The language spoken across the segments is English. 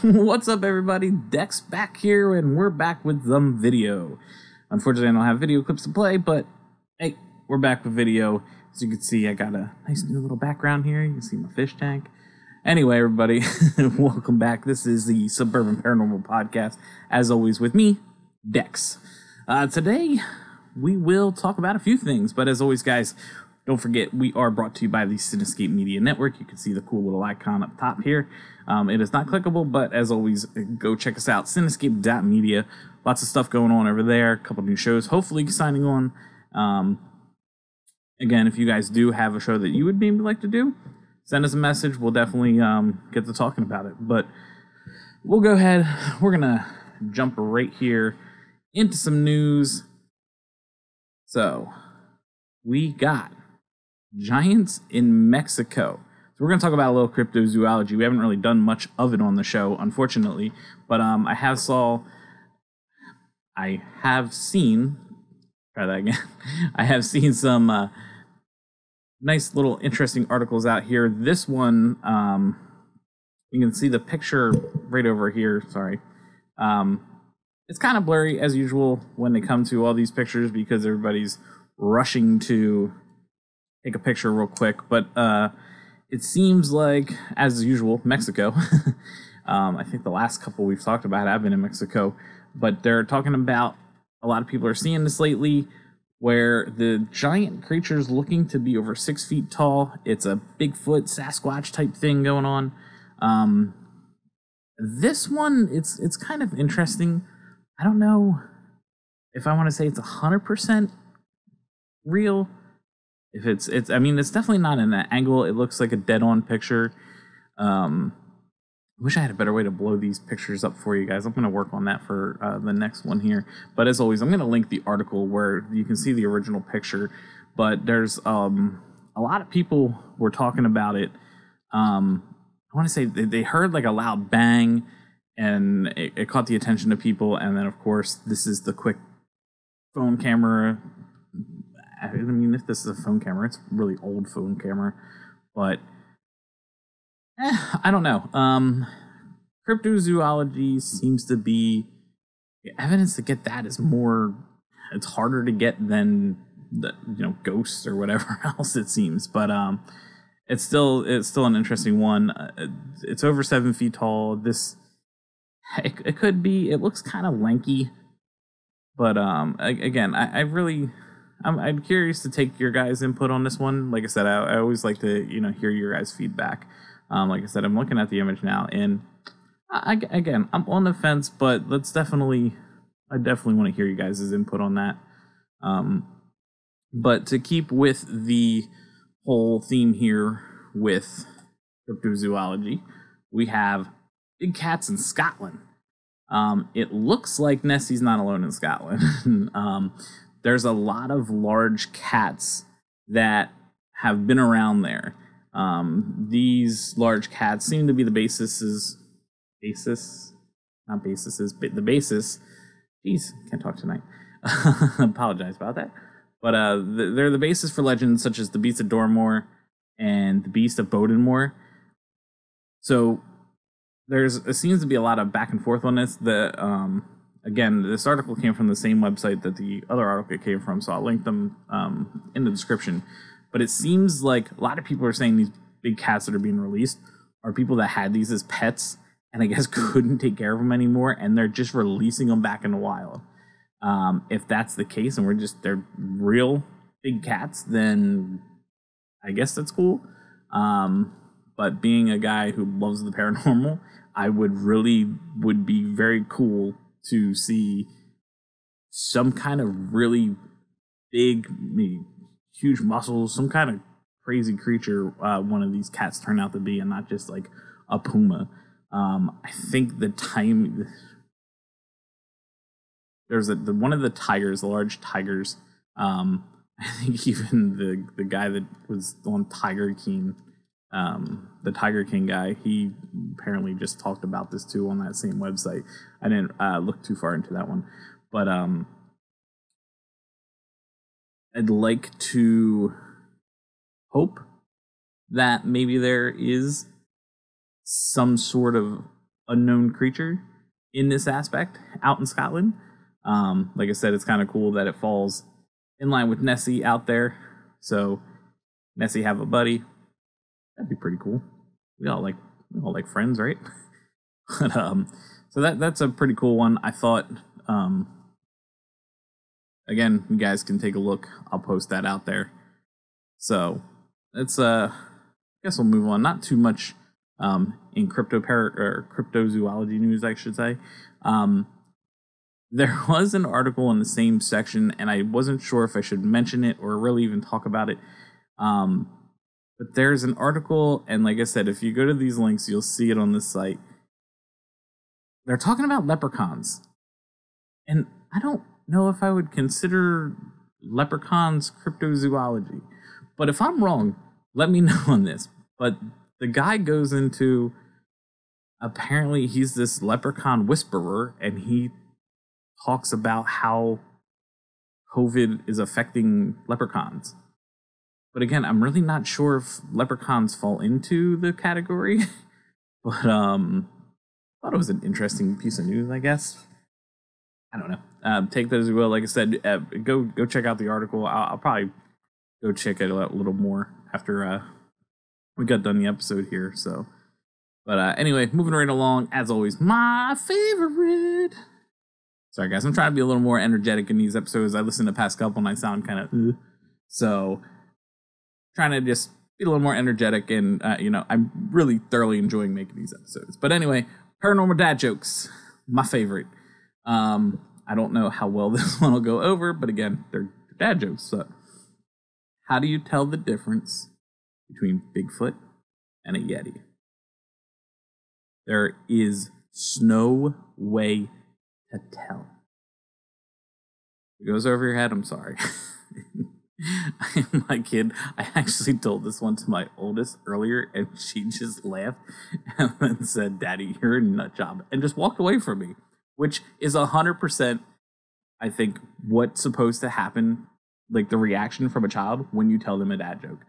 What's up, everybody? Dex back here, and we're back with some video. Unfortunately, I don't have video clips to play, but hey, we're back with video. As you can see, I got a nice new little background here. You can see my fish tank. Anyway, everybody, welcome back. This is the Suburban Paranormal Podcast, as always with me, Dex. Today, we will talk about a few things, but as always, guys, don't forget, we are brought to you by the Cinescape Media Network. You can see the cool little icon up top here. It is not clickable, but as always, go check us out, cinescape.media. Lots of stuff going on over there, a couple new shows, hopefully signing on. Again, if you guys do have a show that you would maybe like to do, send us a message. We'll definitely get to talking about it. But we'll go ahead. We're going to jump right here into some news. So, we got giants in Mexico. So we're going to talk about a little cryptozoology. We haven't really done much of it on the show, unfortunately. But I have seen some nice little interesting articles out here. This one, you can see the picture right over here. Sorry. It's kind of blurry as usual when they come to all these pictures because everybody's rushing to take a picture real quick. But it seems like, as usual, Mexico. I think the last couple we've talked about have been in Mexico. But they're talking about, a lot of people are seeing this lately, where the giant creature's looking to be over 6 feet tall. It's a Bigfoot, Sasquatch type thing going on. This one, it's kind of interesting. I don't know if I want to say it's 100% real. If it's definitely not in that angle. It looks like a dead-on picture. I wish I had a better way to blow these pictures up for you guys. I'm going to work on that for the next one here. But as always, I'm going to link the article where you can see the original picture. But there's a lot of people were talking about it. I want to say they heard like a loud bang, and it caught the attention of people. And then, of course, this is the quick phone camera. I mean, if this is a phone camera, it's a really old phone camera. But I don't know. Cryptozoology seems to be evidence to get that is more. It's harder to get than the ghosts or whatever else it seems. But it's still an interesting one. It's over 7 feet tall. It could be. It looks kind of lanky. But again, I'm curious to take your guys' input on this one. Like I said, I always like to hear your guys' feedback. Like I said, I'm looking at the image now, and I'm on the fence, but I definitely want to hear you guys' input on that. But to keep with the whole theme here with cryptozoology, we have big cats in Scotland. It looks like Nessie's not alone in Scotland. There's a lot of large cats that have been around there. These large cats seem to be the basis. Jeez, can't talk tonight. Apologize about that. But they're the basis for legends such as the Beast of Dormore and the Beast of Bodenmore. So there seems to be a lot of back and forth on this. Again, this article came from the same website that the other article came from, so I'll link them in the description. But it seems like a lot of people are saying these big cats that are being released are people that had these as pets and I guess couldn't take care of them anymore, and they're just releasing them back in the wild. If that's the case and they're real big cats, then I guess that's cool. But being a guy who loves the paranormal, I would be very cool to see some kind of really big, maybe huge muscles, some kind of crazy creature one of these cats turn out to be, and not just like a puma. I think there's one of the tigers, the large tigers. I think even the guy that was on Tiger King, the Tiger King guy, he apparently just talked about this too on that same website. I didn't look too far into that one, but I'd like to hope that maybe there is some sort of unknown creature in this aspect out in Scotland. Like I said, it's kind of cool that it falls in line with Nessie out there. So Nessie have a buddy. That'd be pretty cool. We all like friends, right? But so that's a pretty cool one. I thought again, you guys can take a look. I'll post that out there. So it's I guess we'll move on. Not too much in cryptozoology news, I should say. There was an article in the same section, and I wasn't sure if I should mention it or really even talk about it. But there's an article, and like I said, if you go to these links, you'll see it on this site. They're talking about leprechauns. And I don't know if I would consider leprechauns cryptozoology. But if I'm wrong, let me know on this. But the guy goes into, apparently he's this leprechaun whisperer, and he talks about how COVID is affecting leprechauns. But again, I'm really not sure if leprechauns fall into the category. But thought it was an interesting piece of news, I guess. I don't know. Take that as you will. Like I said, go check out the article. I'll probably go check it out a little more after we got done the episode here. So, but anyway, moving right along. As always, my favorite. Sorry, guys. I'm trying to be a little more energetic in these episodes. I listened to the past couple and I sound kind of so trying to just be a little more energetic, and I'm really thoroughly enjoying making these episodes. But anyway, paranormal dad jokes, my favorite. I don't know how well this one will go over, but again, they're dad jokes. So, how do you tell the difference between Bigfoot and a Yeti? There is no way to tell. If it goes over your head, I'm sorry. My kid, I actually told this one to my oldest earlier, and she just laughed and then said, "Daddy, you're a nut job," and just walked away from me, which is 100%, I think, what's supposed to happen, like the reaction from a child when you tell them a dad joke.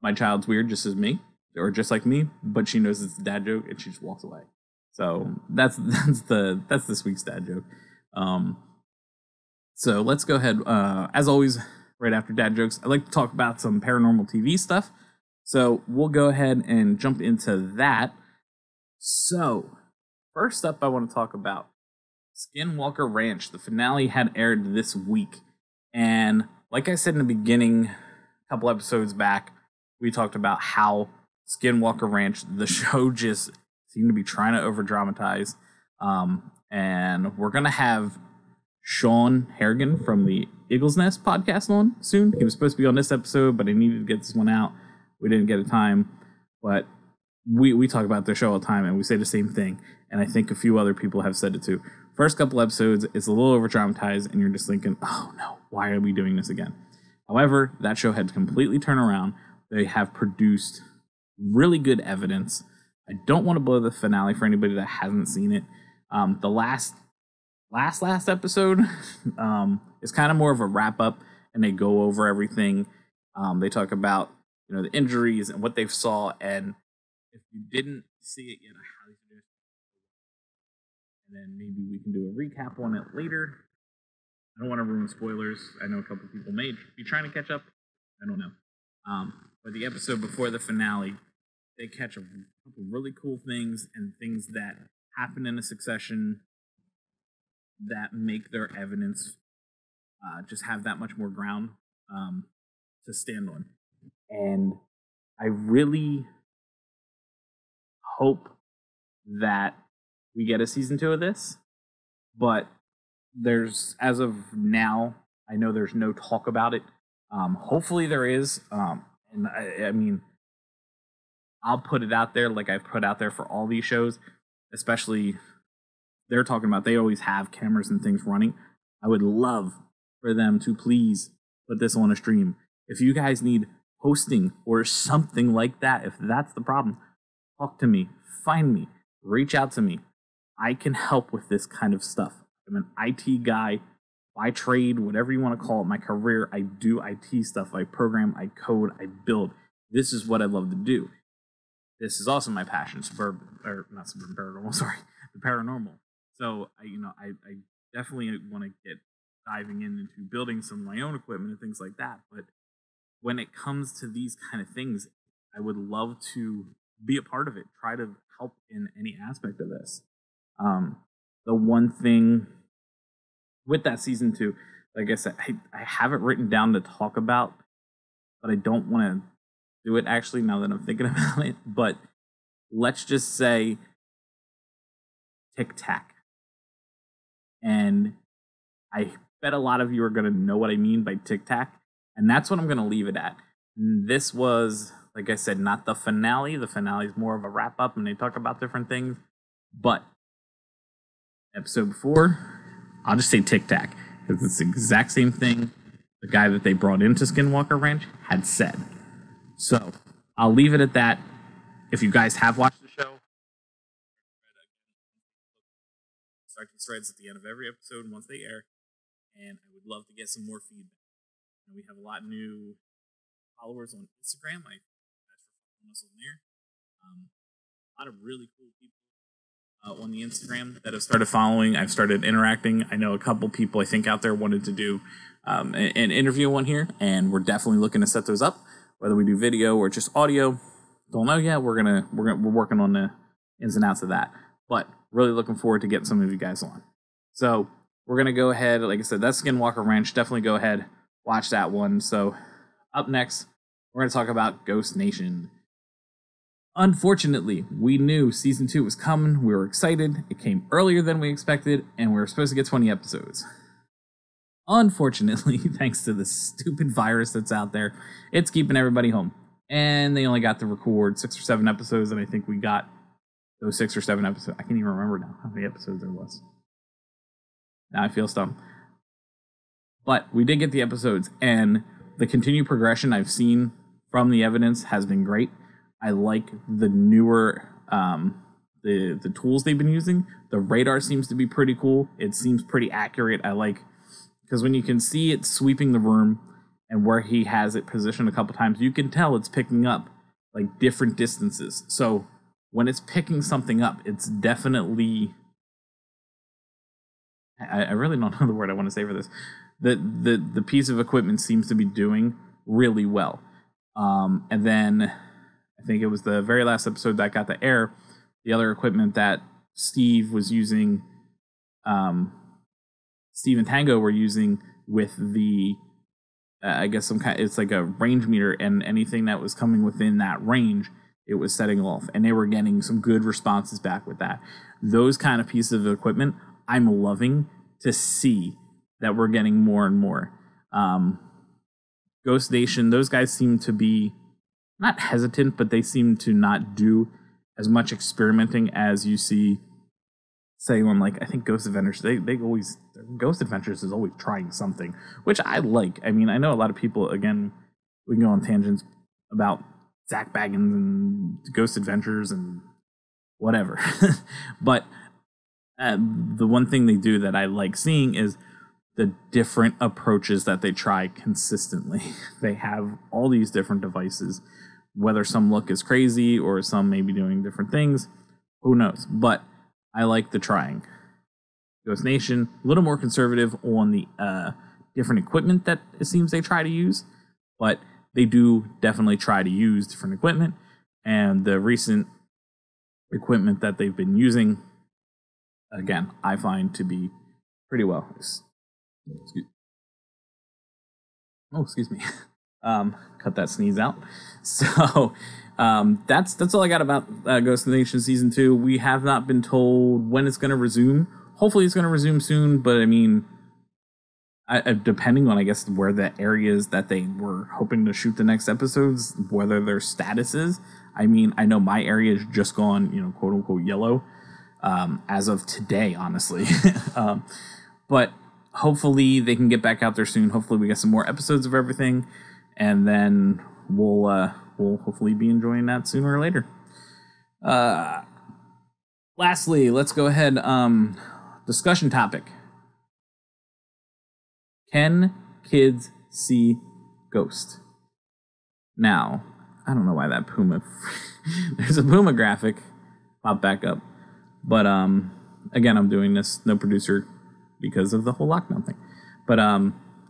My child's weird just as me, or just like me, but she knows it's a dad joke and she just walks away. So that's this week's dad joke. So let's go ahead. As always, right after dad jokes, I'd like to talk about some paranormal TV stuff. So we'll go ahead and jump into that. So first up, I want to talk about Skinwalker Ranch. The finale had aired this week. And like I said in the beginning, a couple episodes back, we talked about how Skinwalker Ranch, the show, just seemed to be trying to over-dramatize. And we're going to have Sean Harrigan from the Eagle's Nest podcast on soon. He was supposed to be on this episode, but I needed to get this one out. We didn't get a time. But we talk about their show all the time, and we say the same thing. And I think a few other people have said it too. First couple episodes, it's a little over-dramatized, and you're just thinking, oh no, why are we doing this again? However, that show had to completely turn around. They have produced really good evidence. I don't want to blow the finale for anybody that hasn't seen it. The last episode is kind of more of a wrap-up, and they go over everything. They talk about the injuries and what they've saw, and if you didn't see it yet, I highly suggest it. And then maybe we can do a recap on it later. I don't want to ruin spoilers. I know a couple people may be trying to catch up. I don't know. But the episode before the finale, they catch a couple really cool things and things that happen in a succession that make their evidence just have that much more ground to stand on. And I really hope that we get a season 2 of this, but there's, as of now, I know there's no talk about it. Hopefully there is, and I mean, I'll put it out there like I've put out there for all these shows, especially they're talking about they always have cameras and things running. I would love for them to please put this on a stream. If you guys need hosting or something like that, if that's the problem, talk to me, find me, reach out to me. I can help with this kind of stuff. I'm an IT guy by trade, whatever you want to call it. My career, I do IT stuff. I program, I code, I build. This is what I love to do. this is also my passion, not suburban paranormal, sorry, the paranormal. So I definitely want to get diving into building some of my own equipment and things like that. But when it comes to these kind of things, I would love to be a part of it, try to help in any aspect of this. The one thing with that season 2, like I said, I have it written down to talk about, but I don't want to do it actually now that I'm thinking about it. But let's just say Tic Tac. And I bet a lot of you are going to know what I mean by Tic Tac. And that's what I'm going to leave it at. This was, like I said, not the finale. The finale is more of a wrap up and they talk about different things. But episode 4, I'll just say Tic Tac, because it's the exact same thing the guy that they brought into Skinwalker Ranch had said. So I'll leave it at that. If you guys have watched the show, start these threads at the end of every episode once they air, and I would love to get some more feedback. And we have a lot of new followers on Instagram. I that's for following us on there. A lot of really cool people on the Instagram that have started following. I've started interacting. I know a couple people I think out there wanted to do an interview one here, and we're definitely looking to set those up. Whether we do video or just audio, don't know yet. We're working on the ins and outs of that, but really looking forward to getting some of you guys on. So we're gonna go ahead. Like I said, that's Skinwalker Ranch. Definitely go ahead, watch that one. So up next, we're gonna talk about Ghost Nation. Unfortunately, we knew season 2 was coming. We were excited. It came earlier than we expected, and we were supposed to get 20 episodes. Unfortunately, thanks to the stupid virus that's out there, it's keeping everybody home. And they only got to record 6 or 7 episodes, and I think we got those 6 or 7 episodes. I can't even remember now how many episodes there was. Now I feel stumped. But we did get the episodes, and the continued progression I've seen from the evidence has been great. I like the newer the tools they've been using. The radar seems to be pretty cool. It seems pretty accurate. I like, because when you can see it sweeping the room and where he has it positioned a couple times, you can tell it's picking up like different distances. So when it's picking something up, it's definitely, I really don't know the word I want to say for this. The piece of equipment seems to be doing really well. And then I think it was the very last episode that got the air, the other equipment that Steve was using, Steve and Tango were using with the, I guess some kind, it's like a range meter, and anything that was coming within that range, it was setting off, and they were getting some good responses back with that. Those kind of pieces of equipment, I'm loving to see that we're getting more and more. Ghost Nation, those guys seem to be not hesitant, but they seem to not do as much experimenting as you see, say, on, like, I think Ghost Adventures. They always, Ghost Adventures is always trying something, which I like. I mean, I know a lot of people, again, we can go on tangents about Zach Baggins and Ghost Adventures and whatever. But the one thing they do that I like seeing is the different approaches that they try consistently. They have all these different devices, whether some look as crazy or some may be doing different things, who knows? But I like the trying. Ghost Nation, a little more conservative on the different equipment that it seems they try to use, but they do definitely try to use different equipment, and the recent equipment that they've been using, again, I find to be pretty well. Excuse me. Cut that sneeze out. So that's all I got about Ghost Nation Season 2. We have not been told when it's going to resume. Hopefully it's going to resume soon, but I mean, depending on, I guess, where the areas that they were hoping to shoot the next episodes, whether their status is. I mean, I know my area has just gone, quote unquote, yellow as of today, honestly. But hopefully they can get back out there soon. Hopefully we get some more episodes of everything, and then we'll hopefully be enjoying that sooner or later. Lastly, let's go ahead. Discussion topic. Can kids see ghosts? Now, I don't know why that Puma. There's a Puma graphic pop back up, but again, I'm doing this no producer because of the whole lockdown thing. But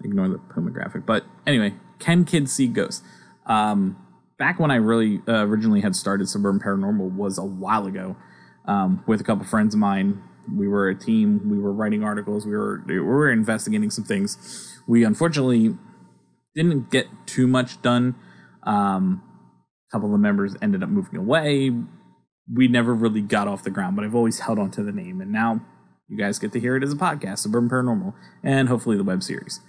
ignore the Puma graphic. But anyway, can kids see ghosts? Back when I really originally had started Suburban Paranormal was a while ago, with a couple friends of mine. We were a team. We were writing articles. We were investigating some things. We unfortunately didn't get too much done. A couple of the members ended up moving away. We never really got off the ground, but I've always held on to the name. And now you guys get to hear it as a podcast, Suburban Paranormal, and hopefully the web series.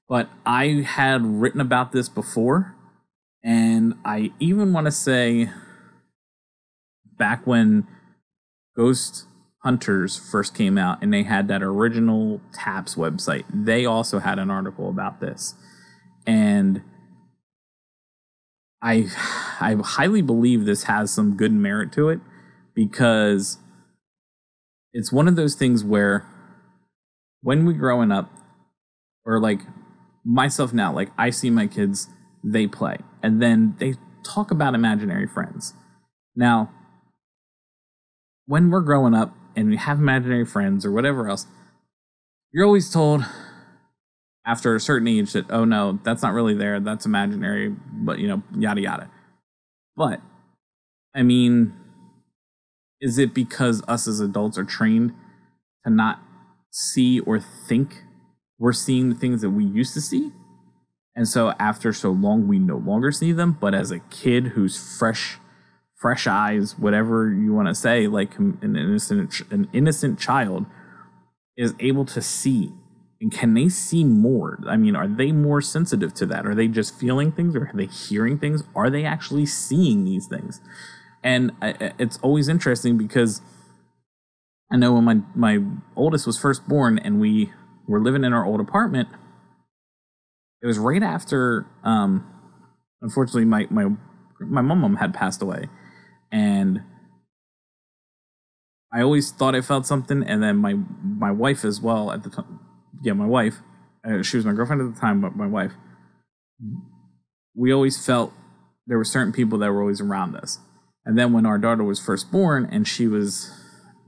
But I had written about this before, and I even want to say back when Ghost Hunters first came out and they had that original TAPS website, they also had an article about this. And I highly believe this has some good merit to it, because it's one of those things where when we're growing up, or like myself now, like I see my kids, they play, and then they talk about imaginary friends. Now, when we're growing up and we have imaginary friends or whatever else, you're always told after a certain age that, oh no, that's not really there, that's imaginary, but yada yada. But I mean, is it because us as adults are trained to not see or think we're seeing the things that we used to see? And so after so long, we no longer see them. But as a kid who's fresh eyes, whatever you want to say, like an innocent child is able to see. And can they see more? I mean, are they more sensitive to that? Are they just feeling things, or are they hearing things? Are they actually seeing these things? And it's always interesting, because I know when my oldest was first born and we were living in our old apartment, it was right after, unfortunately, my mom had passed away. And I always thought I felt something. And then my wife as well at the time. Yeah, my wife. She was my girlfriend at the time, but my wife. We always felt there were certain people that were always around us. And then when our daughter was first born, and she was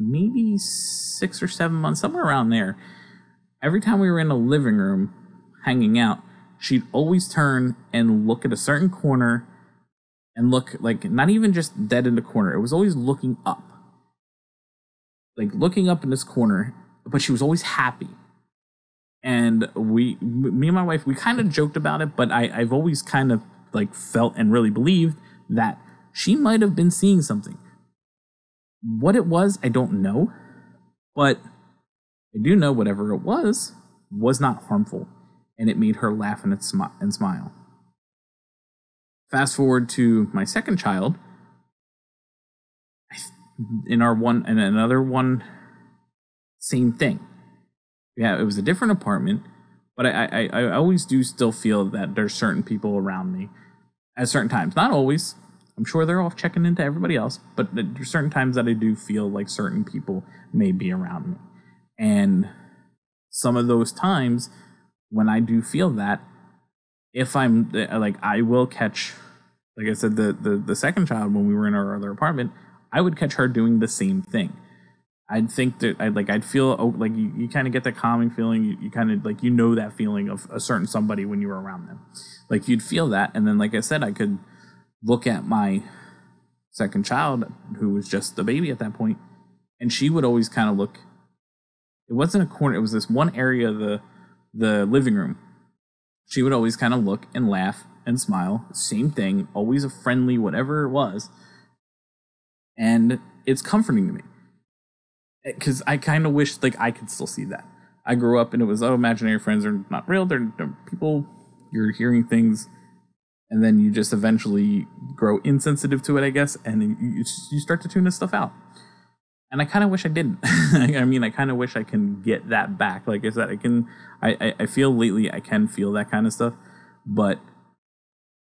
maybe 6 or 7 months, somewhere around there, every time we were in the living room hanging out, she'd always turn and look at a certain corner and look, like, not even just dead in the corner. It was always looking up. Like, looking up in this corner, but she was always happy. And me and my wife, we kind of joked about it, but I've always kind of, like, felt and really believed that she might have been seeing something. What it was, I don't know. But I do know whatever it was not harmful. And it made her laugh and smile. Fast forward to my second child. Another one, same thing. Yeah, it was a different apartment, but I always do still feel that there's certain people around me at certain times. Not always. I'm sure they're all checking into everybody else, but there's certain times that I do feel like certain people may be around me. And some of those times, when I do feel that, if I'm like, I will catch, like I said, the second child, when we were in our other apartment, I would catch her doing the same thing. I'd think that I'd feel like you kind of get that calming feeling. You kind of like, that feeling of a certain somebody when you were around them. Like, you'd feel that. And then, like I said, I could look at my second child, who was just a baby at that point, and she would always kind of look. It wasn't a corner. It was this one area of the living room. She would always kind of look and laugh and smile. Same thing. Always a friendly, whatever it was. And it's comforting to me, because I kind of wish, like, I could still see that. I grew up and it was, imaginary friends are not real. They're people. You're hearing things, and then you just eventually grow insensitive to it, I guess, and you start to tune this stuff out. And I kind of wish I didn't. I mean, I kind of wish I can get that back. Like I said, I feel lately I can feel that kind of stuff, but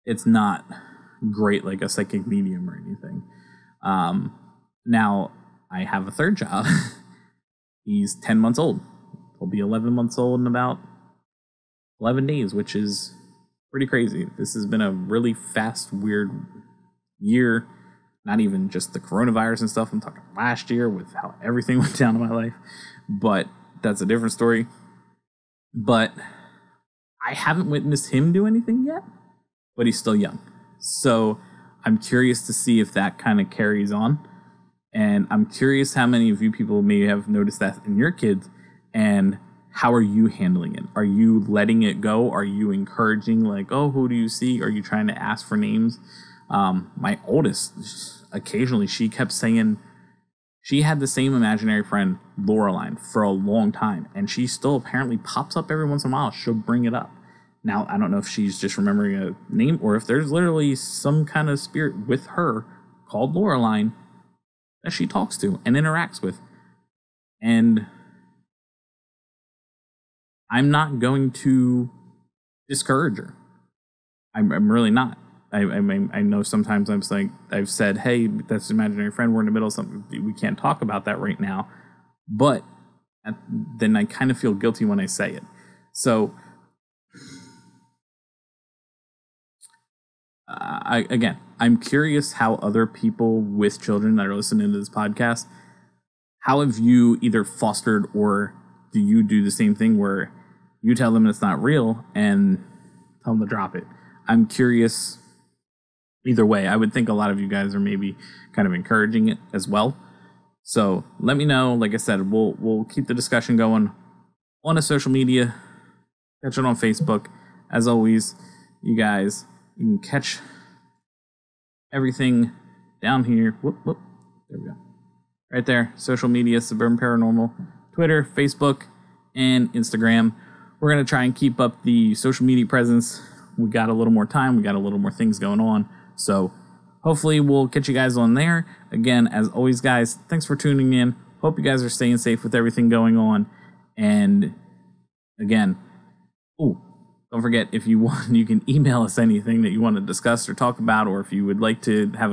it's not great like a psychic medium or anything. Now, I have a third child. He's 10 months old. He'll be 11 months old in about 11 days, which is pretty crazy. This has been a really fast, weird year, not even just the coronavirus and stuff. I'm talking last year with how everything went down in my life. But that's a different story. But I haven't witnessed him do anything yet, but he's still young. So I'm curious to see if that kind of carries on. And I'm curious how many of you people may have noticed that in your kids, and how are you handling it? Are you letting it go? Are you encouraging, like, oh, who do you see? Are you trying to ask for names? My oldest, occasionally, she kept saying she had the same imaginary friend, Loreline, for a long time. And she still apparently pops up every once in a while. She'll bring it up. Now, I don't know if she's just remembering a name or if there's literally some kind of spirit with her called Loreline that she talks to and interacts with. And I'm not going to discourage her. I'm really not. I know sometimes I've said, hey, that's an imaginary friend. We're in the middle of something. We can't talk about that right now. But then I kind of feel guilty when I say it. So, I'm curious how other people with children that are listening to this podcast, how have you either fostered or do you do the same thing where you tell them it's not real and tell them to drop it? I'm curious either way. I would think a lot of you guys are maybe kind of encouraging it as well. So let me know. Like I said, we'll keep the discussion going on a social media. Catch it on Facebook. As always, you guys, you can catch everything down here. There we go. Right there. Social media, Suburban Paranormal, Twitter, Facebook, and Instagram. We're going to try and keep up the social media presence. We got a little more time. We got a little more things going on. So hopefully we'll catch you guys on there. Again, as always, guys, thanks for tuning in. Hope you guys are staying safe with everything going on. And again, don't forget, if you want, you can email us anything that you want to discuss or talk about, or if you would like to have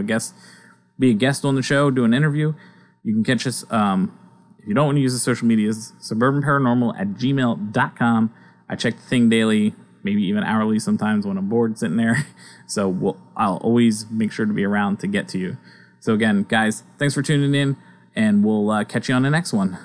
be a guest on the show, do an interview, you can catch us. If you don't want to use the social medias, suburbanparanormal@gmail.com. I check the thing daily, maybe even hourly sometimes when I'm bored sitting there. So I'll always make sure to be around to get to you. So again, guys, thanks for tuning in, and we'll catch you on the next one.